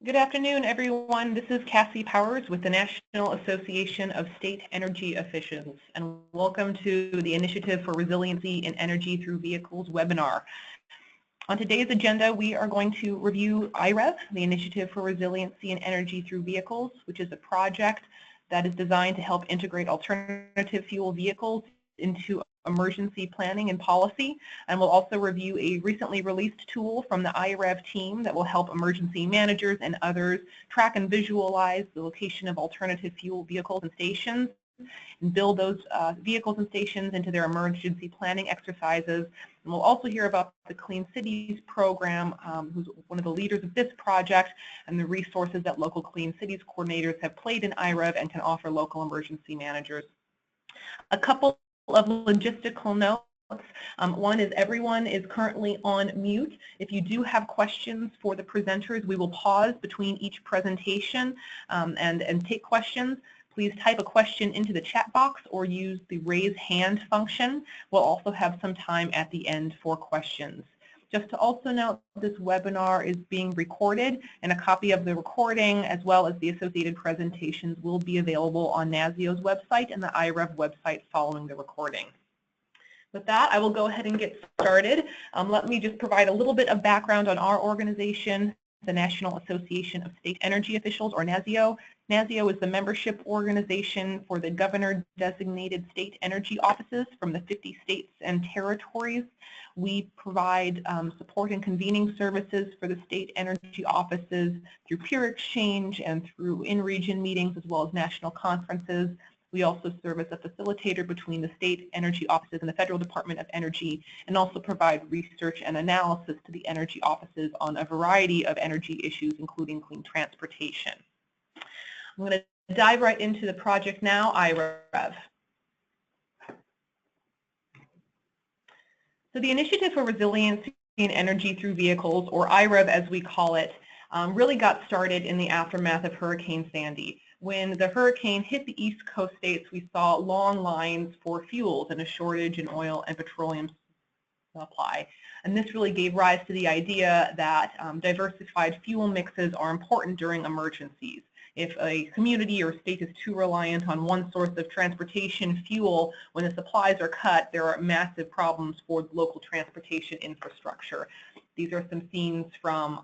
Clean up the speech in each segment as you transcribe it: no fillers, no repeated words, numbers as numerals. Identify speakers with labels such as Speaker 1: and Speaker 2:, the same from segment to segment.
Speaker 1: Good afternoon, everyone. This is Cassie Powers with the National Association of State Energy Officials, and welcome to the Initiative for Resiliency in Energy Through Vehicles webinar. On today's agenda, we are going to review iREV, the Initiative for Resiliency in Energy Through Vehicles, which is a project that is designed to help integrate alternative fuel vehicles into emergency planning and policy, and we'll also review a recently released tool from the iREV team that will help emergency managers and others track and visualize the location of alternative fuel vehicles and stations and build those vehicles and stations into their emergency planning exercises. And we'll also hear about the Clean Cities program, who's one of the leaders of this project, and the resources that local Clean Cities coordinators have played in iREV and can offer local emergency managers. A couple of logistical notes. One is everyone is currently on mute. If you do have questions for the presenters, we will pause between each presentation and take questions. Please type a question into the chat box or use the raise hand function. We'll also have some time at the end for questions. Just to also note, this webinar is being recorded, and a copy of the recording as well as the associated presentations will be available on NASEO's website and the iREV website following the recording. With that, I will go ahead and get started. Let me just provide a little bit of background on our organization, the National Association of State Energy Officials, or NASEO. NASEO is the membership organization for the governor-designated state energy offices from the 50 states and territories. We provide support and convening services for the state energy offices through peer exchange and through in-region meetings as well as national conferences. We also serve as a facilitator between the state energy offices and the Federal Department of Energy, and also provide research and analysis to the energy offices on a variety of energy issues, including clean transportation. I'm going to dive right into the project now, iREV. So the Initiative for Resiliency in Energy Through Vehicles, or iREV as we call it, really got started in the aftermath of Hurricane Sandy. When the hurricane hit the East Coast states, we saw long lines for fuels and a shortage in oil and petroleum supply. And this really gave rise to the idea that diversified fuel mixes are important during emergencies. If a community or state is too reliant on one source of transportation fuel, when the supplies are cut, there are massive problems for local transportation infrastructure. These are some scenes from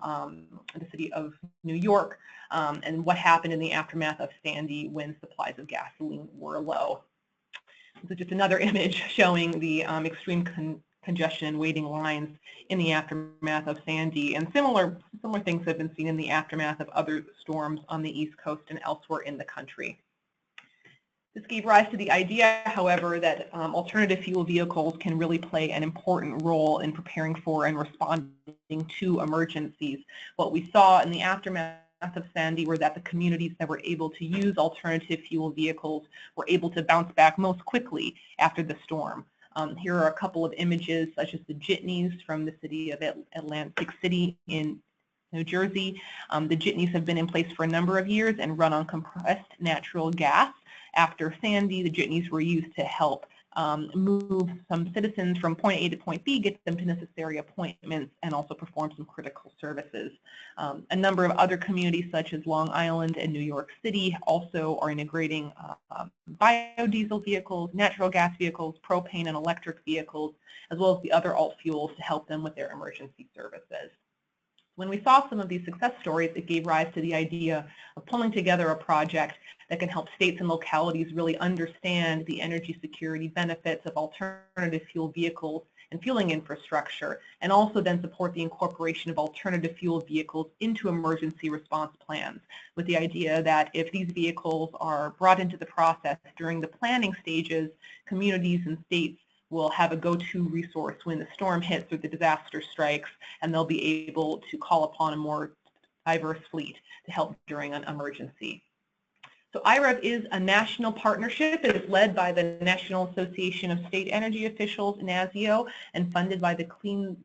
Speaker 1: the city of New York and what happened in the aftermath of Sandy when supplies of gasoline were low. This is just another image showing the extreme congestion and waiting lines in the aftermath of Sandy, and similar things have been seen in the aftermath of other storms on the East Coast and elsewhere in the country. This gave rise to the idea, however, that alternative fuel vehicles can really play an important role in preparing for and responding to emergencies. What we saw in the aftermath of Sandy were that the communities that were able to use alternative fuel vehicles were able to bounce back most quickly after the storm. Here are a couple of images, such as the jitneys from the city of Atlantic City in New Jersey. The jitneys have been in place for a number of years and run on compressed natural gas. After Sandy, the jitneys were used to help move some citizens from point A to point B, get them to necessary appointments, and also perform some critical services. A number of other communities, such as Long Island and New York City, also are integrating biodiesel vehicles, natural gas vehicles, propane and electric vehicles, as well as the other alt fuels to help them with their emergency services. When we saw some of these success stories, it gave rise to the idea of pulling together a project that can help states and localities really understand the energy security benefits of alternative fuel vehicles and fueling infrastructure, and also then support the incorporation of alternative fuel vehicles into emergency response plans, with the idea that if these vehicles are brought into the process during the planning stages, communities and states will have a go-to resource when the storm hits or the disaster strikes, and they'll be able to call upon a more diverse fleet to help during an emergency. So iREV is a national partnership. It is led by the National Association of State Energy Officials, NASEO, and funded by the Clean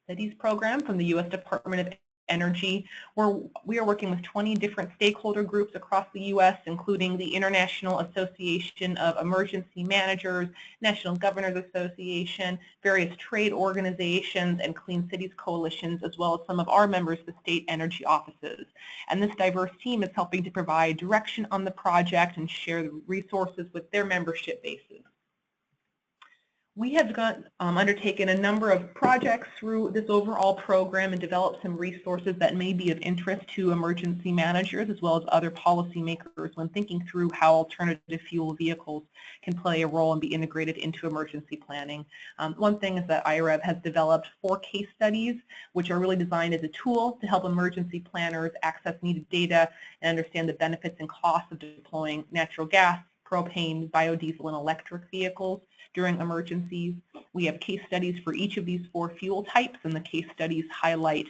Speaker 1: Cities program from the U.S. Department of energy, where we are working with 20 different stakeholder groups across the U.S., including the International Association of Emergency Managers, National Governors Association, various trade organizations, and Clean Cities coalitions, as well as some of our members, the state energy offices. And this diverse team is helping to provide direction on the project and share the resources with their membership bases. We have undertaken a number of projects through this overall program and developed some resources that may be of interest to emergency managers as well as other policymakers when thinking through how alternative fuel vehicles can play a role and be integrated into emergency planning. One thing is that iREV has developed 4 case studies, which are really designed as a tool to help emergency planners access needed data and understand the benefits and costs of deploying natural gas, propane, biodiesel, and electric vehicles during emergencies. We have case studies for each of these 4 fuel types, and the case studies highlight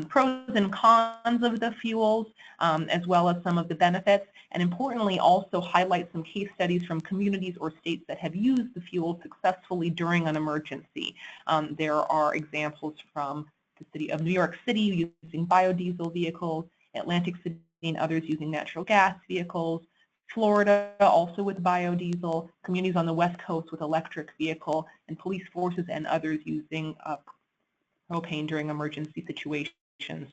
Speaker 1: pros and cons of the fuels, as well as some of the benefits, and importantly also highlight some case studies from communities or states that have used the fuel successfully during an emergency. There are examples from the city of New York City using biodiesel vehicles, Atlantic City and others using natural gas vehicles, Florida also with biodiesel, communities on the West Coast with electric vehicle, and police forces and others using propane during emergency situations.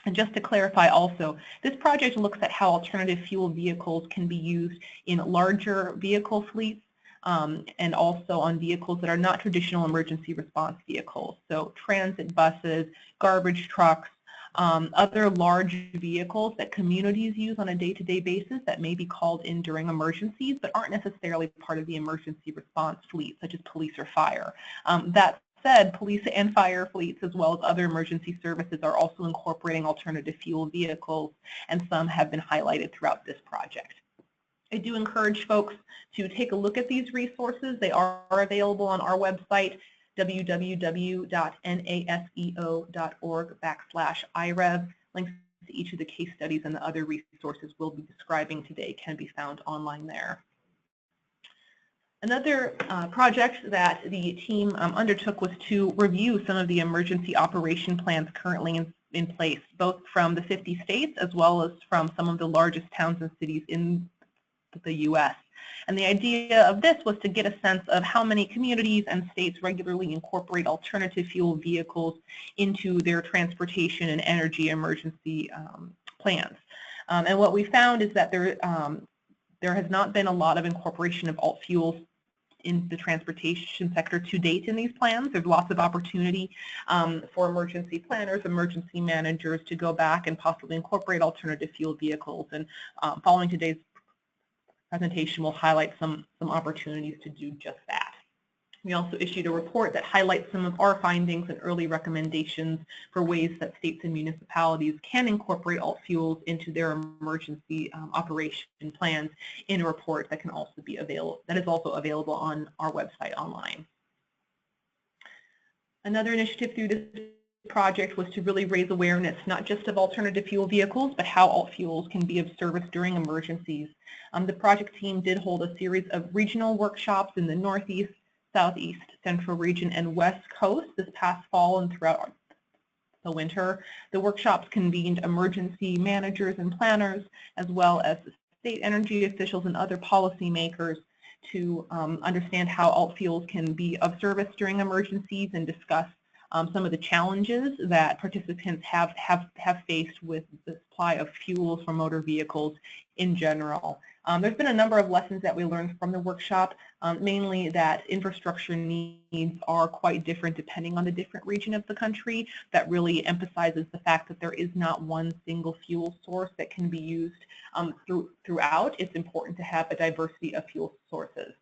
Speaker 1: And just to clarify also, this project looks at how alternative fuel vehicles can be used in larger vehicle fleets and also on vehicles that are not traditional emergency response vehicles. So transit buses, garbage trucks, other large vehicles that communities use on a day-to-day basis that may be called in during emergencies but aren't necessarily part of the emergency response fleet, such as police or fire. That said, police and fire fleets, as well as other emergency services, are also incorporating alternative fuel vehicles, and some have been highlighted throughout this project. I do encourage folks to take a look at these resources. They are available on our website, www.naseo.org/iREV. Links to each of the case studies and the other resources we'll be describing today can be found online there. Another project that the team undertook was to review some of the emergency operation plans currently in place, both from the 50 states as well as from some of the largest towns and cities in the U.S. And the idea of this was to get a sense of how many communities and states regularly incorporate alternative fuel vehicles into their transportation and energy emergency plans. And what we found is that there has not been a lot of incorporation of alt fuels in the transportation sector to date in these plans. There's lots of opportunity for emergency planners, emergency managers to go back and possibly incorporate alternative fuel vehicles. And following today's presentation, will highlight some opportunities to do just that. We also issued a report that highlights some of our findings and early recommendations for ways that states and municipalities can incorporate alt fuels into their emergency operation plans in a report that can also be available, that is also available on our website online. Another initiative through this project was to really raise awareness, not just of alternative fuel vehicles, but how alt fuels can be of service during emergencies. The project team did hold a series of regional workshops in the Northeast, Southeast, Central region, and West Coast this past fall and throughout the winter. The workshops convened emergency managers and planners, as well as state energy officials and other policymakers to understand how alt fuels can be of service during emergencies and discuss some of the challenges that participants have faced with the supply of fuels for motor vehicles in general. There's been a number of lessons that we learned from the workshop, mainly that infrastructure needs are quite different depending on the different region of the country. That really emphasizes the fact that there is not one single fuel source that can be used throughout. It's important to have a diversity of fuel sources.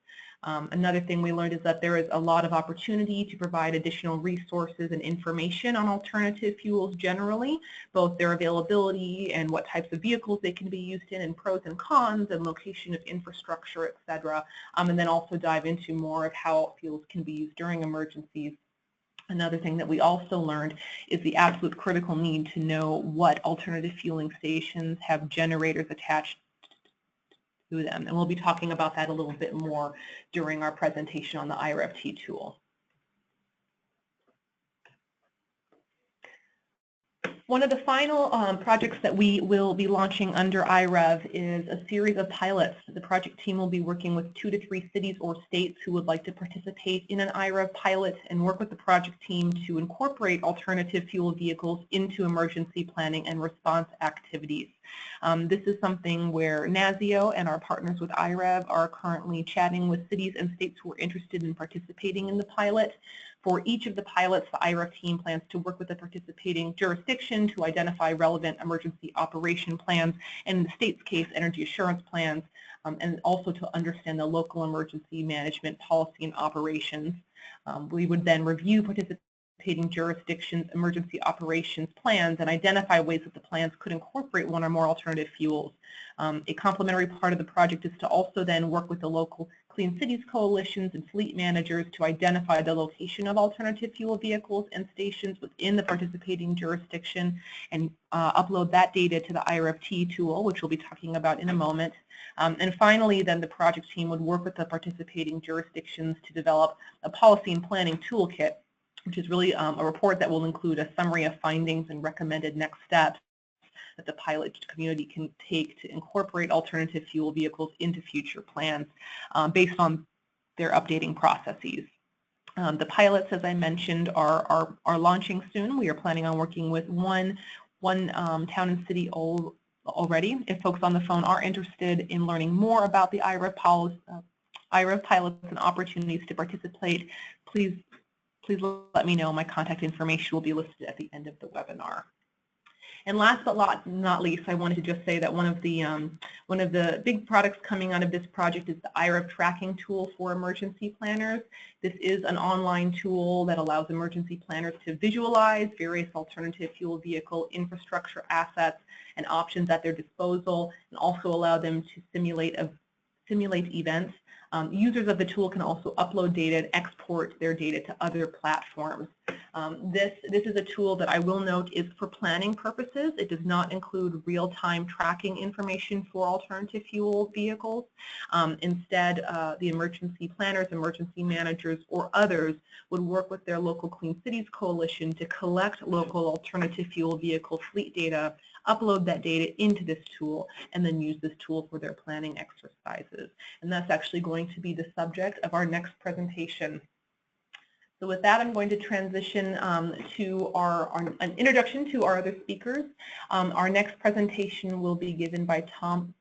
Speaker 1: Another thing we learned is that there is a lot of opportunity to provide additional resources and information on alternative fuels generally, both their availability and what types of vehicles they can be used in, and pros and cons and location of infrastructure, etc. And then also dive into more of how fuels can be used during emergencies. Another thing that we also learned is the absolute critical need to know what alternative fueling stations have generators attached to them, and we'll be talking about that a little bit more during our presentation on the iREV tool. One of the final projects that we will be launching under iREV is a series of pilots. The project team will be working with 2 to 3 cities or states who would like to participate in an iREV pilot and work with the project team to incorporate alternative fuel vehicles into emergency planning and response activities. This is something where NASEO and our partners with iREV are currently chatting with cities and states who are interested in participating in the pilot. For each of the pilots, the iREV team plans to work with the participating jurisdiction to identify relevant emergency operation plans, and in the state's case, energy assurance plans, and also to understand the local emergency management policy and operations. We would then review participating jurisdictions' emergency operations plans and identify ways that the plans could incorporate one or more alternative fuels. A complementary part of the project is to also then work with the local Clean Cities coalitions and fleet managers to identify the location of alternative fuel vehicles and stations within the participating jurisdiction and upload that data to the iREV tool, which we'll be talking about in a moment. And finally, then the project team would work with the participating jurisdictions to develop a policy and planning toolkit, which is really a report that will include a summary of findings and recommended next steps that the pilot community can take to incorporate alternative fuel vehicles into future plans based on their updating processes. The pilots, as I mentioned, are launching soon. We are planning on working with one town and city already. If folks on the phone are interested in learning more about the iREV pilots and opportunities to participate, please let me know. My contact information will be listed at the end of the webinar. And last but not least, I wanted to just say that one of the big products coming out of this project is the iREV tracking tool for emergency planners. This is an online tool that allows emergency planners to visualize various alternative fuel vehicle infrastructure assets and options at their disposal, and also allow them to simulate events. Users of the tool can also upload data and export their data to other platforms. This is a tool that I will note is for planning purposes. It does not include real-time tracking information for alternative fuel vehicles. Instead, the emergency planners, emergency managers, or others would work with their local Clean Cities coalition to collect local alternative fuel vehicle fleet data, upload that data into this tool, and then use this tool for their planning exercises. And that's actually going to be the subject of our next presentation. So with that, I'm going to transition to an introduction to our other speakers. Our next presentation will be given by Tom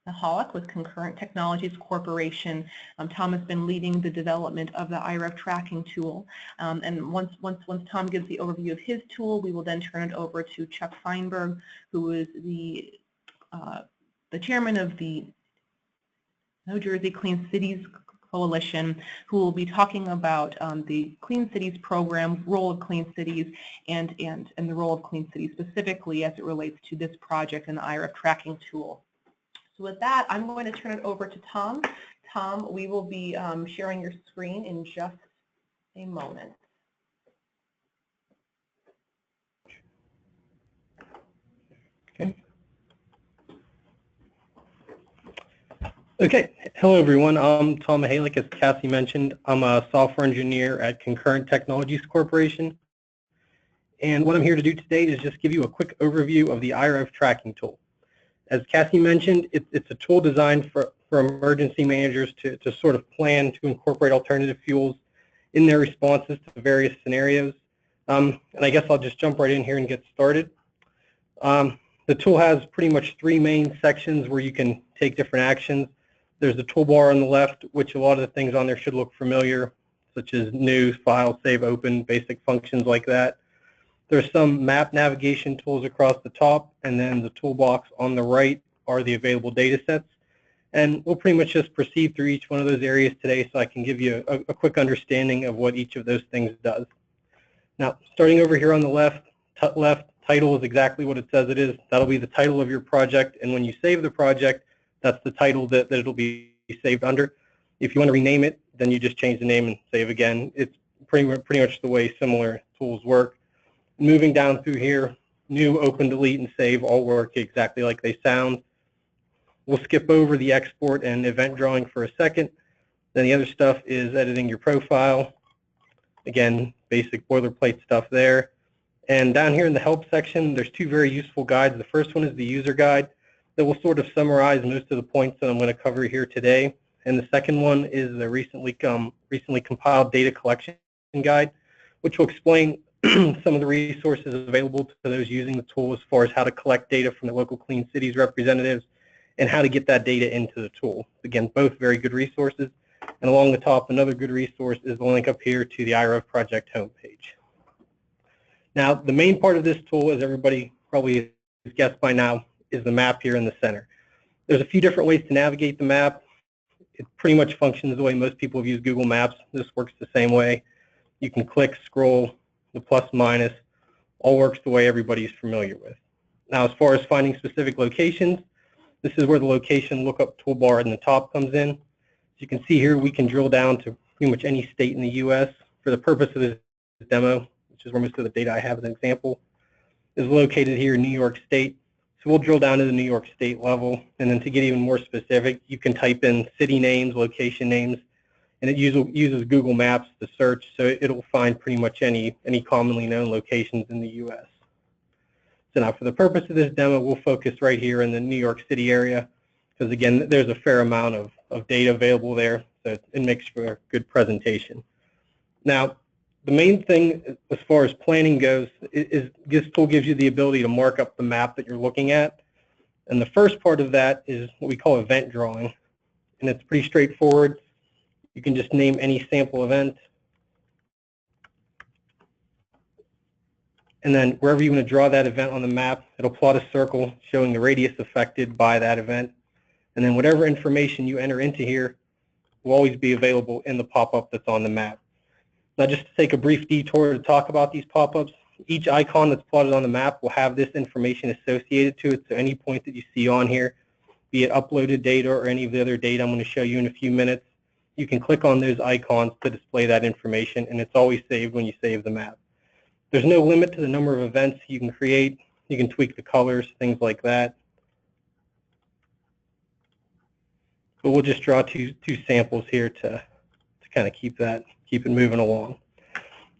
Speaker 1: Mahalik with Concurrent Technologies Corporation. Tom has been leading the development of the iREV tracking tool. And once Tom gives the overview of his tool, we will then turn it over to Chuck Feinberg, who is the chairman of the New Jersey Clean Cities Coalition, who will be talking about the Clean Cities program, role of Clean Cities, and the role of Clean Cities specifically as it relates to this project and the iREV tracking tool. So with that, I'm going to turn it over to Tom. Tom, we will be sharing your screen in just a moment.
Speaker 2: Okay, hello everyone. I'm Tom Mahalik, as Cassie mentioned. I'm a software engineer at Concurrent Technologies Corporation. And what I'm here to do today is just give you a quick overview of the iREV tracking tool. As Cassie mentioned, it's a tool designed for emergency managers to sort of plan to incorporate alternative fuels in their responses to various scenarios. And I guess I'll just jump right in here and get started. The tool has pretty much 3 main sections where you can take different actions. There's the toolbar on the left, which a lot of the things on there should look familiar, such as new, file, save, open, basic functions like that. There's some map navigation tools across the top, and then the toolbox on the right are the available data sets. And we'll pretty much just proceed through each one of those areas today so I can give you a quick understanding of what each of those things does. Now, starting over here on the left, title is exactly what it says it is. That'll be the title of your project, and when you save the project, that's the title that it'll be saved under. If you want to rename it, then you just change the name and save again. It's pretty much the way similar tools work. Moving down through here, new, open, delete, and save all work exactly like they sound. We'll skip over the export and event drawing for a second. Then the other stuff is editing your profile. Again, basic boilerplate stuff there. And down here in the help section, there's two very useful guides. The first one is the user guide that will sort of summarize most of the points that I'm going to cover here today. And the second one is the recently compiled data collection guide, which will explain some of the resources available to those using the tool as far as how to collect data from the local Clean Cities representatives and how to get that data into the tool. Again, both very good resources. And along the top, another good resource is the link up here to the iREV project homepage. Now, the main part of this tool, as everybody probably has guessed by now, is the map here in the center. There's a few different ways to navigate the map. It pretty much functions the way most people have used Google Maps. This works the same way. You can click, scroll, the plus, minus, all works the way everybody's familiar with. Now, as far as finding specific locations, this is where the location lookup toolbar in the top comes in. As you can see here, we can drill down to pretty much any state in the U.S. For the purpose of this demo, which is where most of the data I have as an example, is located here in New York State. So we'll drill down to the New York State level, and then to get even more specific, you can type in city names, location names, and it uses Google Maps to search, so it'll find pretty much any commonly known locations in the U.S. So now for the purpose of this demo, we'll focus right here in the New York City area, because again, there's a fair amount of data available there, so it makes for a good presentation. Now, the main thing as far as planning goes is this tool gives you the ability to mark up the map that you're looking at. And the first part of that is what we call event drawing. And it's pretty straightforward. You can just name any sample event. And then wherever you want to draw that event on the map, it'll plot a circle showing the radius affected by that event. And then whatever information you enter into here will always be available in the pop-up that's on the map. Now, just to take a brief detour to talk about these pop-ups, each icon that's plotted on the map will have this information associated to it. So any point that you see on here, be it uploaded data or any of the other data I'm going to show you in a few minutes, you can click on those icons to display that information, and it's always saved when you save the map. There's no limit to the number of events you can create. You can tweak the colors, things like that. But we'll just draw two samples here to kind of keep it moving along.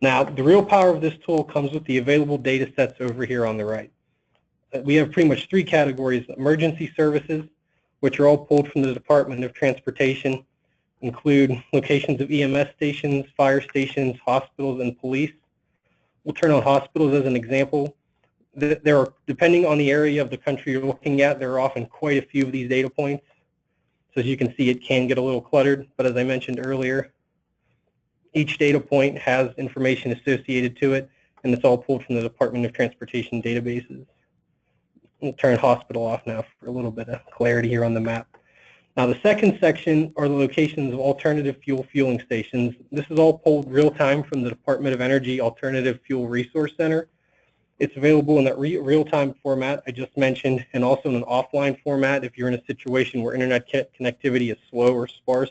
Speaker 2: Now, the real power of this tool comes with the available data sets over here on the right. We have pretty much three categories: emergency services, which are all pulled from the Department of Transportation, include locations of EMS stations, fire stations, hospitals, and police. We'll turn on hospitals as an example. There are, depending on the area of the country you're looking at, there are often quite a few of these data points. So as you can see, it can get a little cluttered, but as I mentioned earlier, each data point has information associated to it, and it's all pulled from the Department of Transportation databases. We'll turn hospital off now for a little bit of clarity here on the map. Now, the second section are the locations of alternative fuel fueling stations. This is all pulled real-time from the Department of Energy Alternative Fuel Resource Center. It's available in that real-time format I just mentioned, and also in an offline format if you're in a situation where internet connectivity is slow or sparse.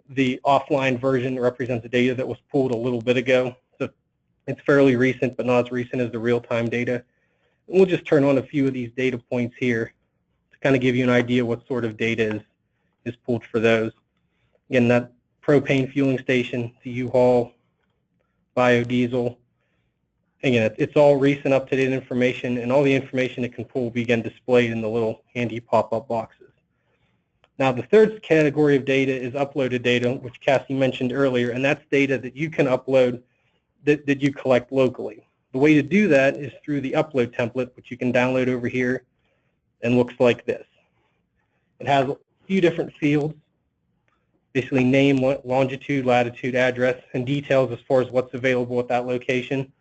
Speaker 2: The offline version represents the data that was pulled a little bit ago. So it's fairly recent, but not as recent as the real-time data. And we'll just turn on a few of these data points here to kind of give you an idea what sort of data is pulled for those. Again, that propane fueling station, the U-Haul, biodiesel. Again, it's all recent, up-to-date information, and all the information it can pull will be again displayed in the little handy pop-up boxes. Now, the third category of data is uploaded data, which Cassie mentioned earlier, and that's data that you can upload that you collect locally. The way to do that is through the upload template, which you can download over here, and looks like this. It has a few different fields, basically name, longitude, latitude, address, and details as far as what's available at that location.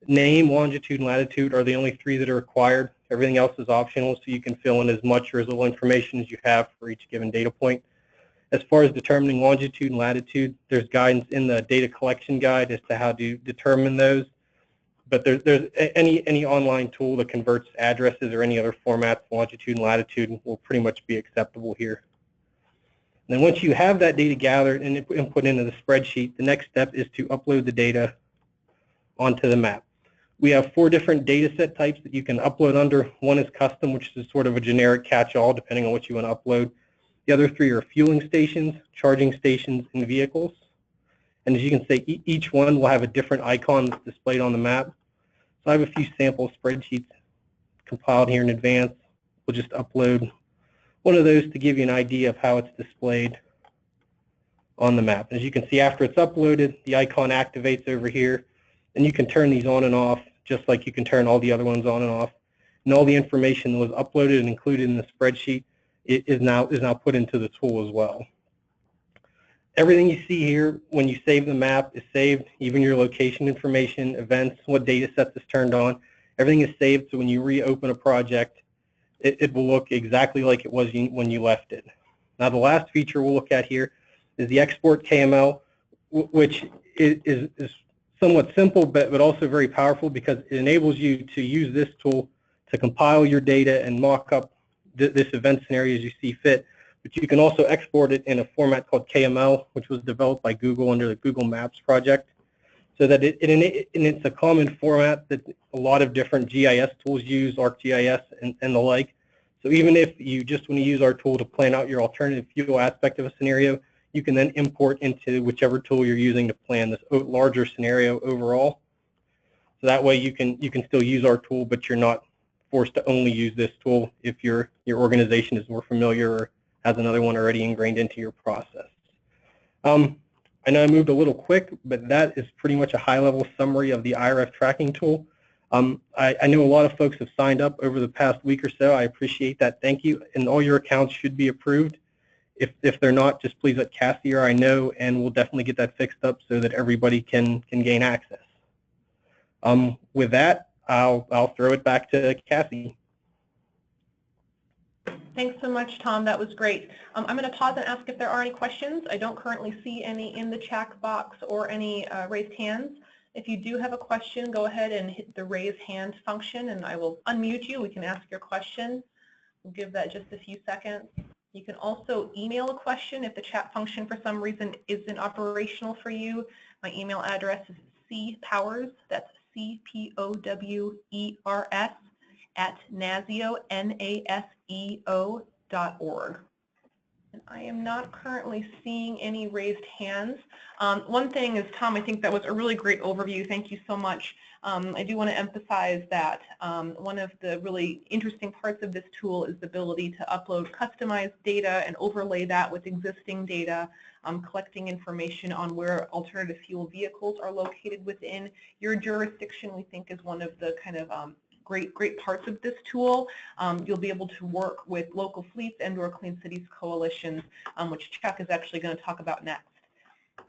Speaker 2: Name, longitude, and latitude are the only three that are required. Everything else is optional, so you can fill in as much or as little information as you have for each given data point. As far as determining longitude and latitude, there's guidance in the data collection guide as to how to determine those. But there's any online tool that converts addresses or any other formats, longitude and latitude, will pretty much be acceptable here. And then once you have that data gathered and input into the spreadsheet, the next step is to upload the data onto the map. We have 4 different data set types that you can upload under. One is custom, which is sort of a generic catch-all depending on what you want to upload. The other 3 are fueling stations, charging stations, and vehicles. And as you can see, each one will have a different icon that's displayed on the map. So I have a few sample spreadsheets compiled here in advance. We'll just upload one of those to give you an idea of how it's displayed on the map. As you can see, after it's uploaded, the icon activates over here, and you can turn these on and off just like you can turn all the other ones on and off. And all the information that was uploaded and included in the spreadsheet is now put into the tool as well. Everything you see here when you save the map is saved, even your location information, events, what data sets is turned on. Everything is saved, so when you reopen a project, it will look exactly like it was when you left it. Now the last feature we'll look at here is the export KML, which is somewhat simple but also very powerful because it enables you to use this tool to compile your data and mock up this event scenario as you see fit. But you can also export it in a format called KML, which was developed by Google under the Google Maps project. So that it's a common format that a lot of different GIS tools use, ArcGIS and the like. So even if you just want to use our tool to plan out your alternative fuel aspect of a scenario, you can then import into whichever tool you're using to plan this larger scenario overall. So that way you can still use our tool, but you're not forced to only use this tool if your organization is more familiar or has another one already ingrained into your process. I know I moved a little quick, but that is pretty much a high-level summary of the iREV tracking tool. I know a lot of folks have signed up over the past week or so. I appreciate that. Thank you. And all your accounts should be approved. If they're not, just please let Cassie or I know, and we'll definitely get that fixed up so that everybody can gain access. With that, I'll throw it back to Cassie.
Speaker 1: Thanks so much, Tom. That was great. I'm going to pause and ask if there are any questions. I don't currently see any in the chat box or any raised hands. If you do have a question, go ahead and hit the raise hand function, and I will unmute you. We can ask your question. We'll give that just a few seconds. You can also email a question if the chat function for some reason isn't operational for you. My email address is cpowers, that's CPOWERS, at NASEO, NASEO.org. And I am not currently seeing any raised hands. One thing is, Tom, I think that was a really great overview. Thank you so much. I do want to emphasize that one of the really interesting parts of this tool is the ability to upload customized data and overlay that with existing data, collecting information on where alternative fuel vehicles are located within your jurisdiction. We think is one of the kind of great parts of this tool. You'll be able to work with local fleets and/or Clean Cities coalitions, which Chuck is actually going to talk about next.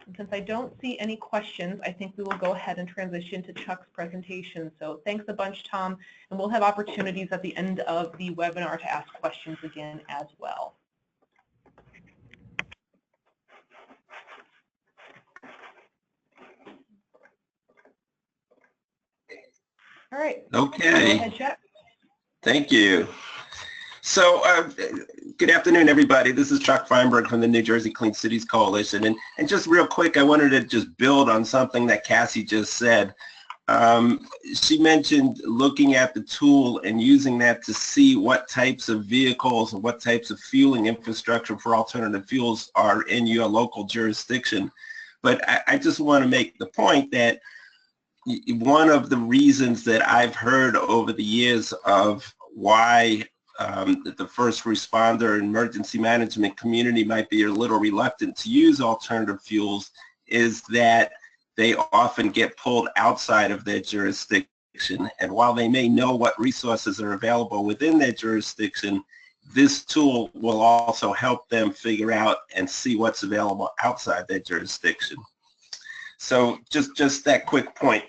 Speaker 1: And since I don't see any questions, I think we will go ahead and transition to Chuck's presentation. So thanks a bunch, Tom, and we'll have opportunities at the end of the webinar to ask questions again as well. All right.
Speaker 3: Okay.
Speaker 1: Go ahead, Chuck.
Speaker 3: Thank you. So good afternoon, everybody. This is Chuck Feinberg from the New Jersey Clean Cities Coalition. And just real quick, I wanted to just build on something that Cassie just said. She mentioned looking at the tool and using that to see what types of vehicles and what types of fueling infrastructure for alternative fuels are in your local jurisdiction. But I just want to make the point that one of the reasons that I've heard over the years of why the first responder and emergency management community might be a little reluctant to use alternative fuels is that they often get pulled outside of their jurisdiction. And while they may know what resources are available within their jurisdiction, this tool will also help them figure out and see what's available outside their jurisdiction. So just that quick point.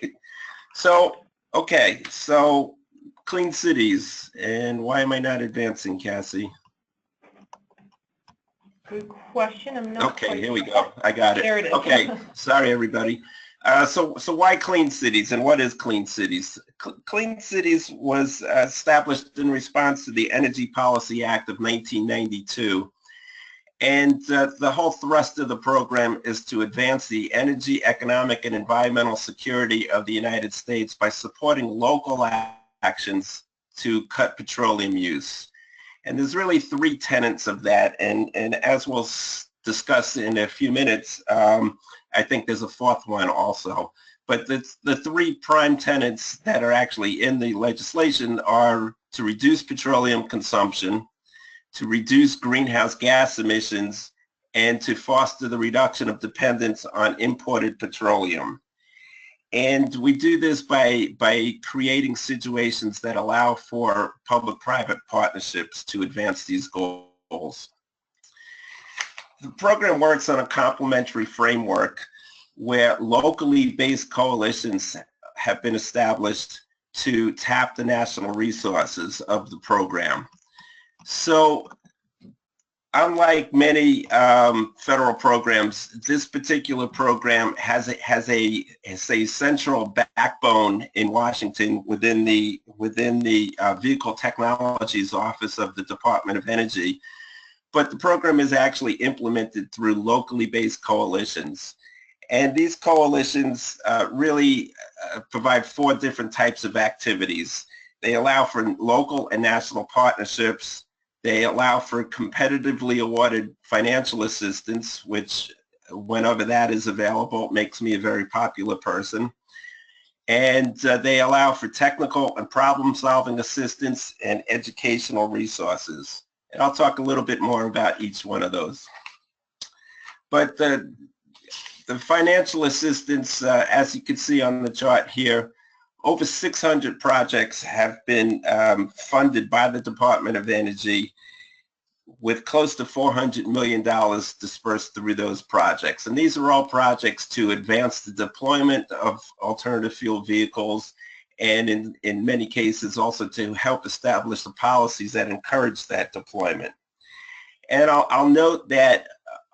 Speaker 3: So, okay, so Clean Cities, and why am I not advancing, Cassie?
Speaker 1: Good question. I'm not
Speaker 3: okay,
Speaker 1: quite
Speaker 3: here we go. I got it.
Speaker 1: There it is.
Speaker 3: Okay, sorry, everybody. So why Clean Cities, and what is Clean Cities? Clean Cities was established in response to the Energy Policy Act of 1992. And the whole thrust of the program is to advance the energy, economic, and environmental security of the United States by supporting local actions to cut petroleum use. And there's really three tenets of that. And as we'll discuss in a few minutes, I think there's a fourth one also. But the three prime tenets that are actually in the legislation are to reduce petroleum consumption, to reduce greenhouse gas emissions, and to foster the reduction of dependence on imported petroleum. And we do this by creating situations that allow for public-private partnerships to advance these goals. The program works on a complementary framework where locally based coalitions have been established to tap the national resources of the program. So unlike many federal programs, this particular program has a central backbone in Washington within the Vehicle Technologies Office of the Department of Energy. But the program is actually implemented through locally based coalitions. And these coalitions really provide 4 different types of activities. They allow for local and national partnerships. They allow for competitively awarded financial assistance, which whenever that is available makes me a very popular person. And they allow for technical and problem-solving assistance and educational resources. And I'll talk a little bit more about each one of those. But the financial assistance, as you can see on the chart here, over 600 projects have been funded by the Department of Energy, with close to $400 million dispersed through those projects. And these are all projects to advance the deployment of alternative fuel vehicles, and in many cases also to help establish the policies that encourage that deployment. And I'll note that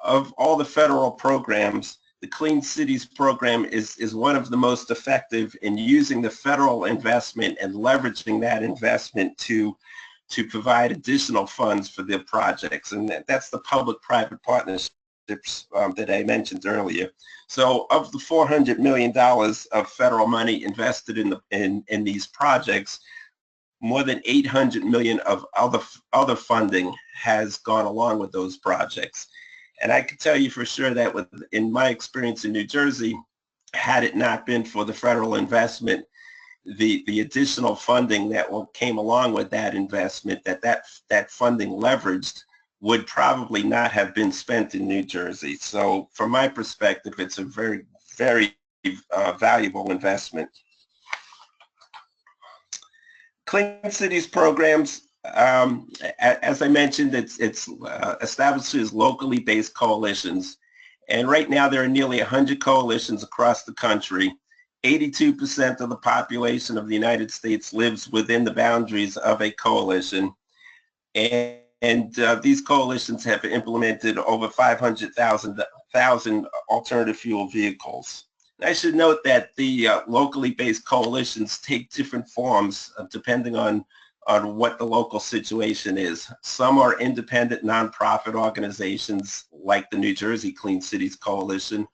Speaker 3: of all the federal programs, the Clean Cities program is one of the most effective in using the federal investment and leveraging that investment to provide additional funds for their projects. And that's the public-private partnerships that I mentioned earlier. So of the $400 million of federal money invested in these projects, more than $800 million of other funding has gone along with those projects. And I can tell you for sure that in my experience in New Jersey, had it not been for the federal investment, the additional funding that came along with that investment, that funding leveraged, would probably not have been spent in New Jersey. So from my perspective, it's a very, very valuable investment. Clean Cities programs, as I mentioned, it establishes locally based coalitions. And right now there are nearly 100 coalitions across the country. 82% of the population of the United States lives within the boundaries of a coalition. And these coalitions have implemented over 500,000 alternative fuel vehicles. And I should note that the locally based coalitions take different forms depending on what the local situation is. Some are independent nonprofit organizations like the New Jersey Clean Cities Coalition.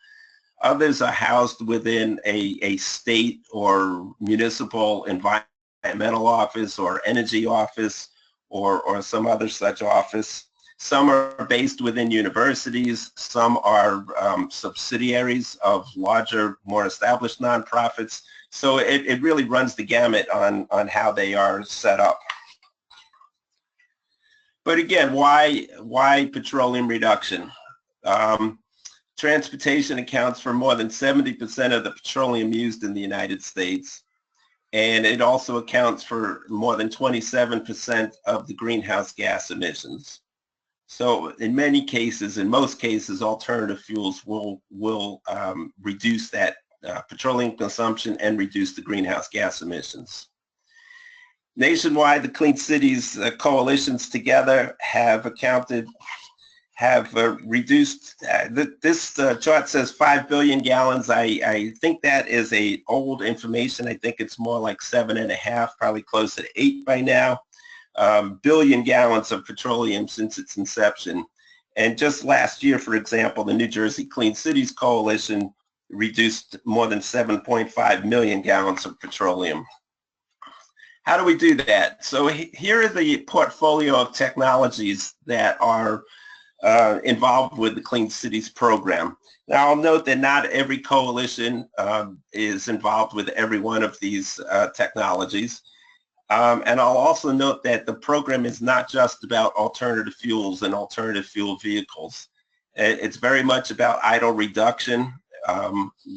Speaker 3: Others are housed within a state or municipal environmental office or energy office or some other such office. Some are based within universities. Some are subsidiaries of larger, more established nonprofits. So it really runs the gamut on how they are set up. But again, why petroleum reduction? Transportation accounts for more than 70% of the petroleum used in the United States. And it also accounts for more than 27% of the greenhouse gas emissions. So in most cases, alternative fuels will reduce that petroleum consumption and reduce the greenhouse gas emissions. Nationwide, the Clean Cities coalitions together have reduced, this chart says 5 billion gallons. I think that is old information. I think it's more like 7.5, probably closer to 8 by now. Billion gallons of petroleum since its inception. And just last year, for example, the New Jersey Clean Cities Coalition reduced more than 7.5 million gallons of petroleum. How do we do that? So here are the portfolio of technologies that are involved with the Clean Cities program. Now, I'll note that not every coalition is involved with every one of these technologies. And I'll also note that the program is not just about alternative fuels and alternative fuel vehicles. It's very much about idle reduction,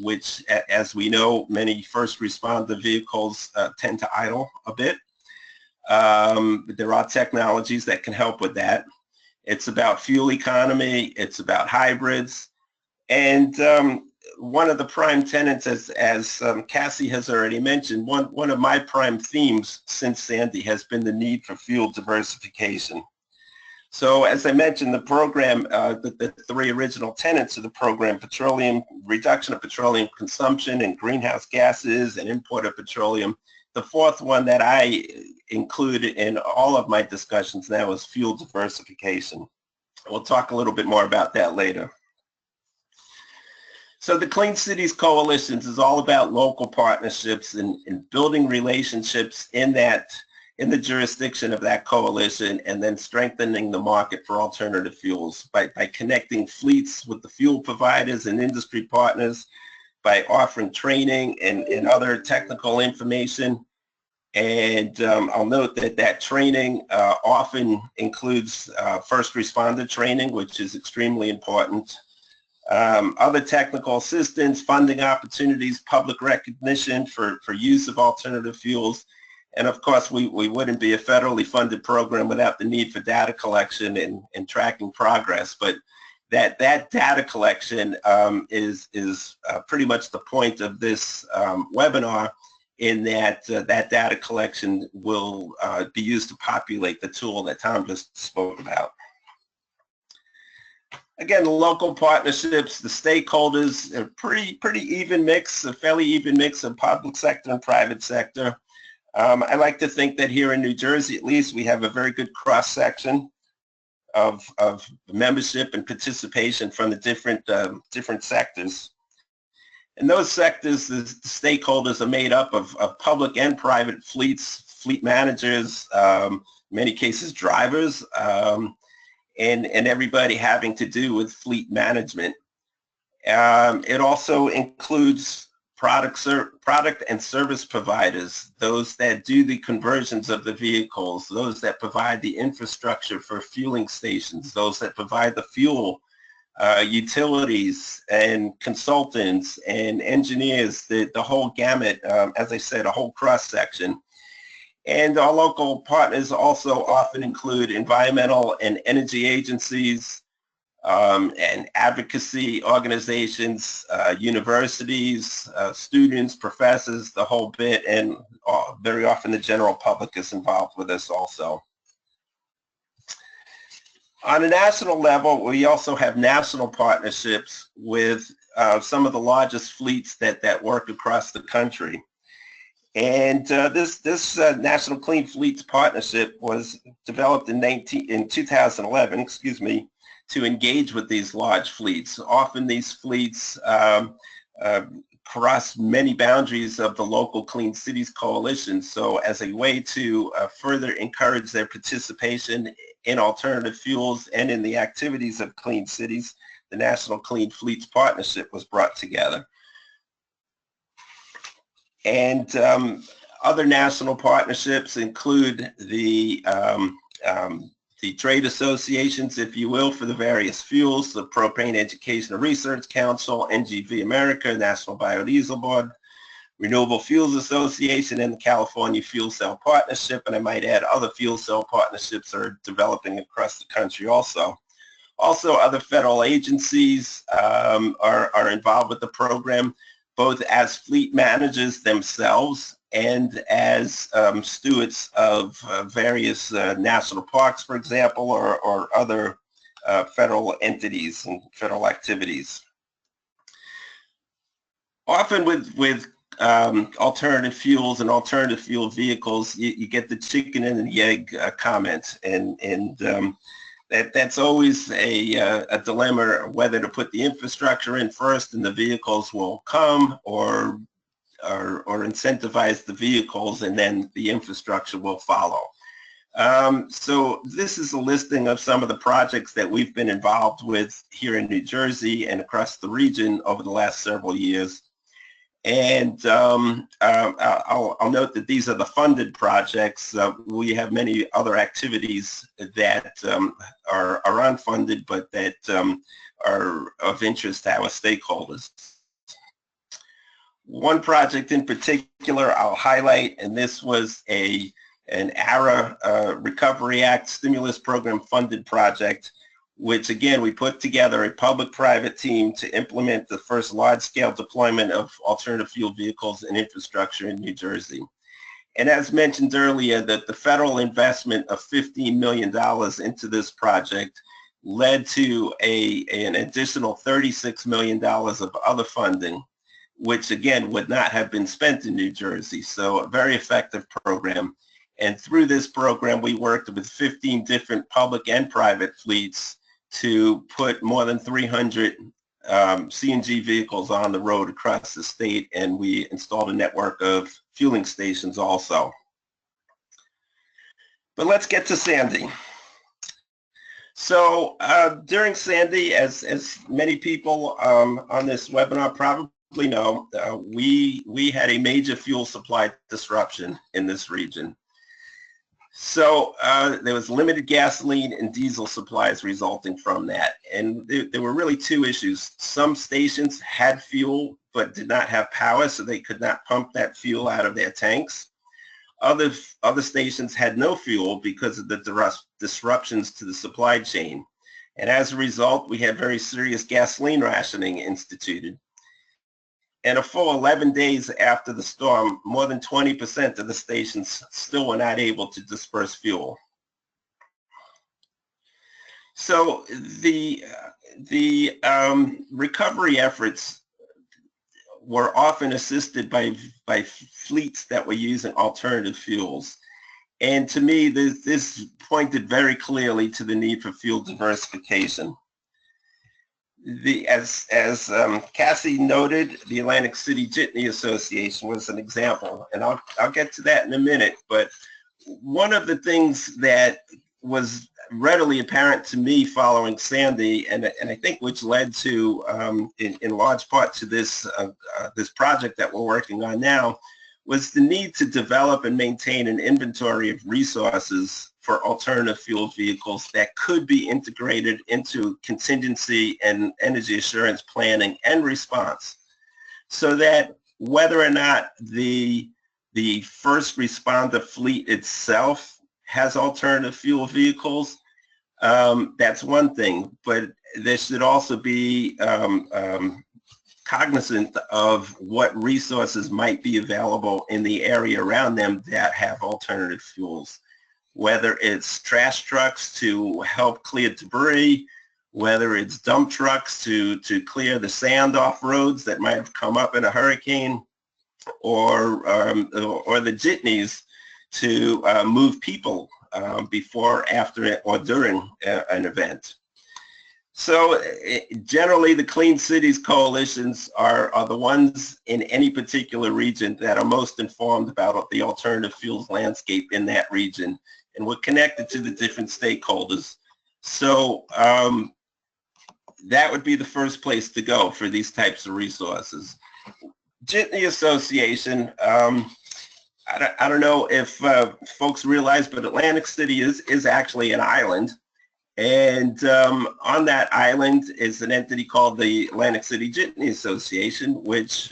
Speaker 3: which, as we know, many first responder vehicles tend to idle a bit. There are technologies that can help with that. It's about fuel economy. It's about hybrids. And one of the prime tenets, as Cassie has already mentioned, one of my prime themes since Sandy has been the need for fuel diversification. So as I mentioned, the program, the three original tenets of the program, reduction of petroleum consumption and greenhouse gases and import of petroleum. The fourth one that I include in all of my discussions now is fuel diversification. We'll talk a little bit more about that later. So the Clean Cities Coalitions is all about local partnerships and building relationships in the jurisdiction of that coalition, and then strengthening the market for alternative fuels by connecting fleets with the fuel providers and industry partners, by offering training and other technical information. And I'll note that training often includes first responder training, which is extremely important. Other technical assistance, funding opportunities, public recognition for use of alternative fuels. And of course, we wouldn't be a federally funded program without the need for data collection and tracking progress. But that data collection is pretty much the point of this webinar, in that that data collection will be used to populate the tool that Tom just spoke about. Again, the local partnerships, the stakeholders, a pretty even mix, a fairly even mix of public sector and private sector. I like to think that here in New Jersey, at least, we have a very good cross-section of membership and participation from the different sectors. And those sectors, the stakeholders, are made up of public and private fleets, fleet managers, in many cases drivers, and everybody having to do with fleet management. It also includes product and service providers, those that do the conversions of the vehicles, those that provide the infrastructure for fueling stations, those that provide the fuel, utilities and consultants and engineers, the whole gamut, as I said, a whole cross-section. And our local partners also often include environmental and energy agencies, and advocacy organizations, universities, students, professors, the whole bit, and very often the general public is involved with this also. On a national level, we also have national partnerships with some of the largest fleets that work across the country. And this National Clean Fleets Partnership was developed in 2011, to engage with these large fleets. Often these fleets cross many boundaries of the local Clean Cities Coalition. So as a way to further encourage their participation in alternative fuels and in the activities of clean cities, the National Clean Fleets Partnership was brought together. And other national partnerships include the trade associations, if you will, for the various fuels, the Propane Education and Research Council, NGV America, National Biodiesel Board, Renewable Fuels Association, and the California Fuel Cell Partnership. And I might add other fuel cell partnerships are developing across the country also. Also, other federal agencies are involved with the program, both as fleet managers themselves and as stewards of various national parks, for example, or other federal entities and federal activities. Often with alternative fuels and alternative fuel vehicles, you get the chicken and the egg comment, and that's always a dilemma, whether to put the infrastructure in first and the vehicles will come, or incentivize the vehicles and then the infrastructure will follow. So this is a listing of some of the projects that we've been involved with here in New Jersey and across the region over the last several years. And I'll note that these are the funded projects. We have many other activities that are unfunded, but that are of interest to our stakeholders. One project in particular I'll highlight, and this was an ARA Recovery Act stimulus program funded project, which again, we put together a public-private team to implement the first large-scale deployment of alternative fuel vehicles and infrastructure in New Jersey. And as mentioned earlier, that the federal investment of $15 million into this project led to an additional $36 million of other funding, which again would not have been spent in New Jersey. So a very effective program. And through this program, we worked with 15 different public and private fleets to put more than 300 CNG vehicles on the road across the state, and we installed a network of fueling stations also. But let's get to Sandy. So during Sandy, as many people on this webinar probably know, we had a major fuel supply disruption in this region. So there was limited gasoline and diesel supplies resulting from that. And there were really two issues. Some stations had fuel but did not have power, so they could not pump that fuel out of their tanks. Other stations had no fuel because of the disruptions to the supply chain. And as a result, we had very serious gasoline rationing instituted. And a full 11 days after the storm, more than 20% of the stations still were not able to disperse fuel. So the recovery efforts were often assisted by fleets that were using alternative fuels. And to me, this pointed very clearly to the need for fuel diversification. As Cassie noted, the Atlantic City Jitney Association was an example, and I'll get to that in a minute. But one of the things that was readily apparent to me following Sandy, and I think which led to, in large part, to this project that we're working on now, was the need to develop and maintain an inventory of resources for alternative fuel vehicles that could be integrated into contingency and energy assurance planning and response, so that whether or not the first responder fleet itself has alternative fuel vehicles, that's one thing, but there should also be cognizant of what resources might be available in the area around them that have alternative fuels, whether it's trash trucks to help clear debris, whether it's dump trucks to clear the sand off roads that might have come up in a hurricane, or the jitneys to move people before, after, or during an event. So generally, the Clean Cities coalitions are the ones in any particular region that are most informed about the alternative fuels landscape in that region, and we're connected to the different stakeholders. So that would be the first place to go for these types of resources. Jitney Association, I don't know if folks realize, but Atlantic City is actually an island. And on that island is an entity called the Atlantic City Jitney Association, which,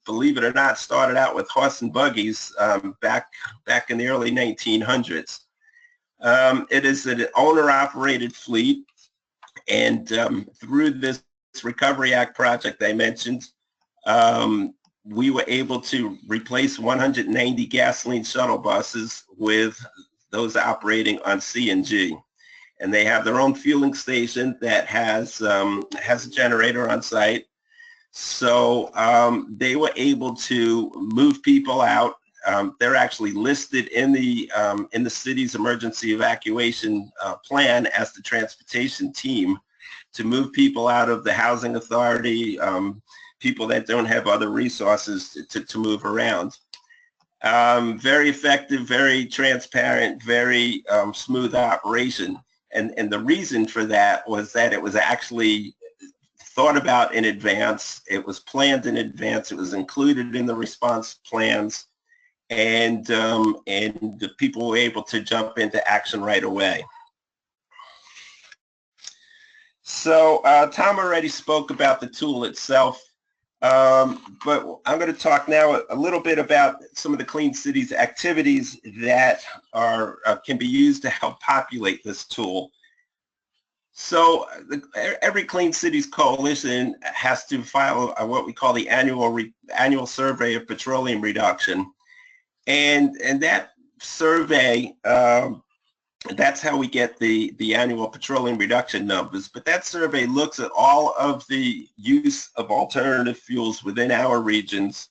Speaker 3: believe it or not, started out with horse and buggies back in the early 1900s. It is an owner-operated fleet, and through this Recovery Act project I mentioned, we were able to replace 190 gasoline shuttle buses with those operating on CNG. And they have their own fueling station that has a generator on site. So they were able to move people out. They're actually listed in the city's emergency evacuation plan as the transportation team to move people out of the housing authority, people that don't have other resources to move around. Very effective, very transparent, very smooth operation. And the reason for that was that it was actually thought about in advance. It was planned in advance. It was included in the response plans, and the people were able to jump into action right away. So Tom already spoke about the tool itself, but I'm going to talk now a little bit about some of the Clean Cities activities that are can be used to help populate this tool. So every Clean Cities Coalition has to file what we call the annual survey of petroleum reduction, and that survey, that's how we get the annual petroleum reduction numbers. But that survey looks at all of the use of alternative fuels within our regions,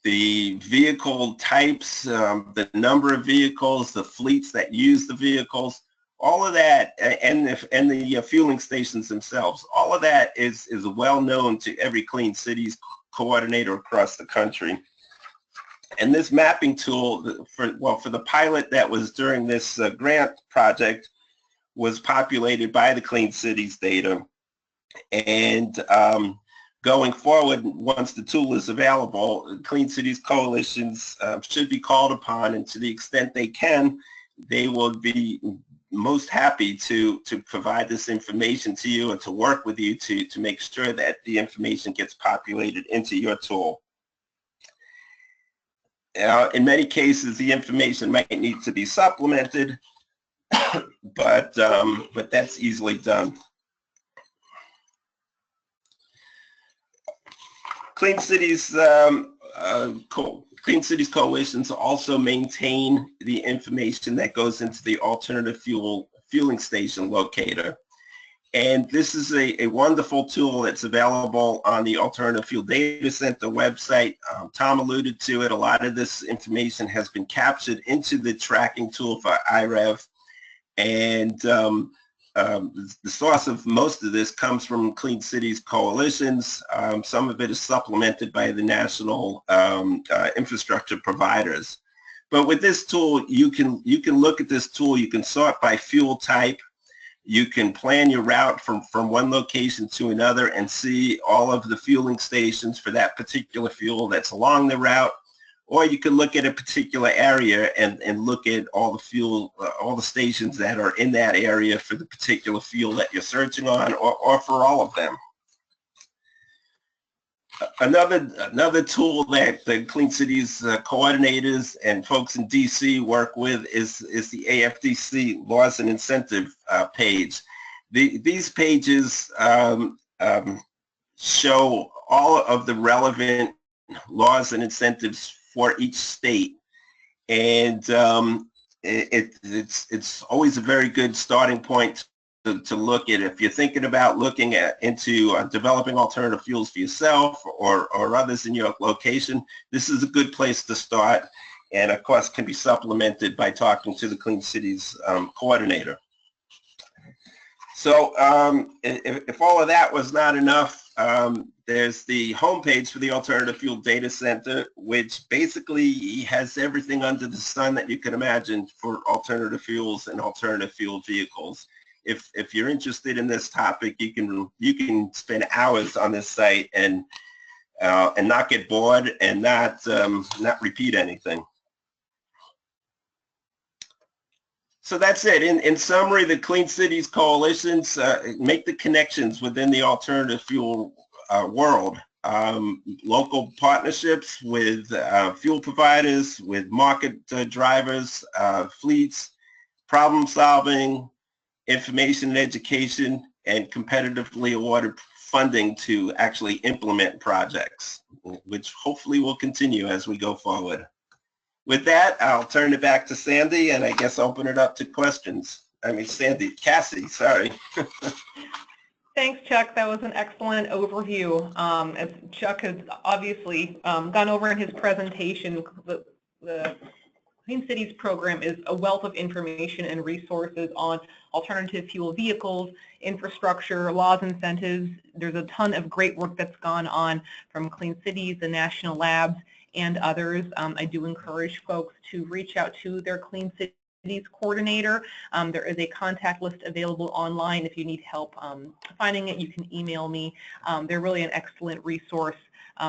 Speaker 3: the vehicle types, the number of vehicles, the fleets that use the vehicles, all of that, and the fueling stations themselves. All of that is well known to every Clean Cities coordinator across the country. And this mapping tool, for the pilot that was during this grant project, was populated by the Clean Cities data. And going forward, once the tool is available, Clean Cities coalitions should be called upon, and to the extent they can, they will be most happy to provide this information to you and to work with you to make sure that the information gets populated into your tool. In many cases, the information might need to be supplemented, but that's easily done. Clean Cities Clean Cities coalitions also maintain the information that goes into the alternative fueling station locator. And this is a wonderful tool that's available on the Alternative Fuel Data Center website. Tom alluded to it. A lot of this information has been captured into the tracking tool for iREV. And the source of most of this comes from Clean Cities coalitions. Some of it is supplemented by the national infrastructure providers. But with this tool, you can look at this tool. You can sort by fuel type. You can plan your route from one location to another and see all of the fueling stations for that particular fuel that's along the route. Or you can look at a particular area and look at all the fuel, all the stations that are in that area for the particular fuel that you're searching on, or for all of them. Another tool that the Clean Cities coordinators and folks in DC work with is the AFDC Laws and Incentive page. These pages show all of the relevant laws and incentives for each state, and it's always a very good starting point to look at. If you're thinking about looking into developing alternative fuels for yourself or others in your location, this is a good place to start, and of course can be supplemented by talking to the Clean Cities coordinator. So if all of that was not enough, there's the homepage for the Alternative Fuel Data Center, which basically has everything under the sun that you can imagine for alternative fuels and alternative fuel vehicles. If you're interested in this topic, you can spend hours on this site and not get bored and not repeat anything. So that's it. In summary, the Clean Cities coalitions make the connections within the alternative fuel world. Local partnerships with fuel providers, with market drivers, fleets, problem solving, information and education, and competitively awarded funding to actually implement projects, which hopefully will continue as we go forward. With that, I'll turn it back to Sandy, and I guess open it up to questions. I mean, Cassie, sorry.
Speaker 1: Thanks, Chuck. That was an excellent overview. As Chuck has obviously gone over in his presentation, the Clean Cities program is a wealth of information and resources on alternative fuel vehicles, infrastructure, laws, incentives. There's a ton of great work that's gone on from Clean Cities, the national labs, and others. I do encourage folks to reach out to their Clean Cities coordinator. There is a contact list available online. If you need help finding it, you can email me. They're really an excellent resource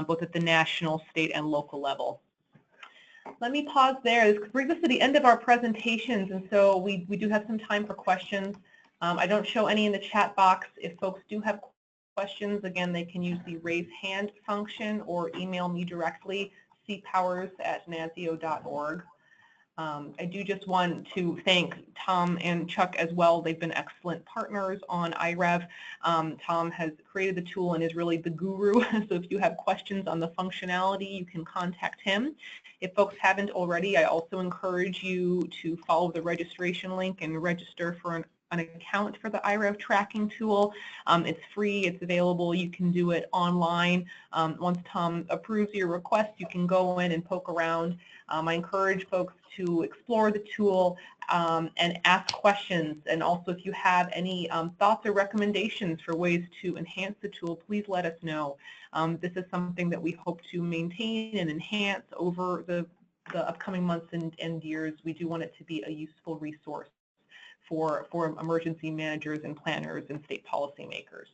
Speaker 1: both at the national, state, and local level. Let me pause there. This brings us to the end of our presentations, and so we do have some time for questions. I don't show any in the chat box. If folks do have questions, again, they can use the raise hand function or email me directly, cpowers@naseo.org. I do just want to thank Tom and Chuck as well. They've been excellent partners on iREV. Tom has created the tool and is really the guru. So if you have questions on the functionality, you can contact him. If folks haven't already, I also encourage you to follow the registration link and register for an account for the iREV tracking tool. It's free, it's available, you can do it online. Once Tom approves your request, you can go in and poke around. I encourage folks to explore the tool and ask questions, and also if you have any thoughts or recommendations for ways to enhance the tool, please let us know. This is something that we hope to maintain and enhance over the upcoming months and years. We do want it to be a useful resource for emergency managers and planners and state policymakers.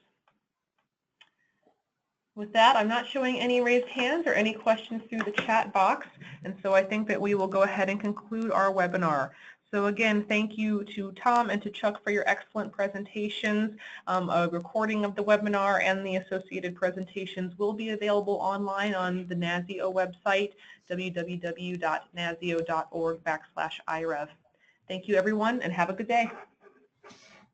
Speaker 1: With that, I'm not showing any raised hands or any questions through the chat box, and so I think that we will go ahead and conclude our webinar. So again, thank you to Tom and to Chuck for your excellent presentations. A recording of the webinar and the associated presentations will be available online on the NASEO website, www.naseo.org/iREV. Thank you, everyone, and have a good day.